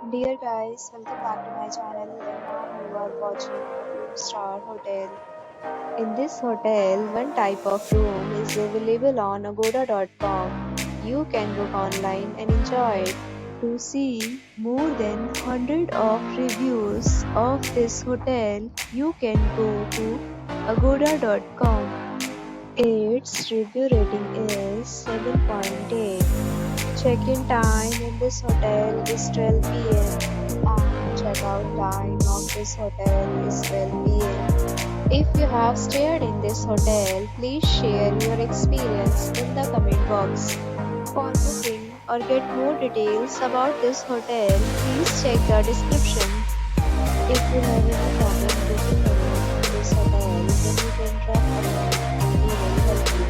Dear guys, welcome back to my channel and now you are watching a 2-star hotel. In this hotel, one type of room is available on agoda.com. You can book online and enjoy it. To see more than 100 of reviews of this hotel, you can go to agoda.com. Its review rating is 7.8. Check-in time in this hotel is 12 p.m. and check-out time of this hotel is 12 p.m. If you have stayed in this hotel, please share your experience in the comment box. For booking or get more details about this hotel, please check the description. If you have any problem booking a room in this hotel, then you can drop a comment and we will help you.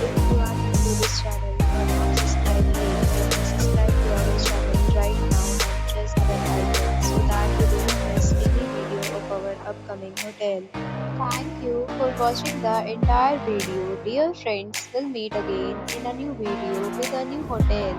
If you are new to this channel or not subscribed yet, then subscribe to our channel right now and press the bell icon so that you don't miss any video of our upcoming hotel. Thank you for watching the entire video. Dear friends, we'll meet again in a new video with a new hotel.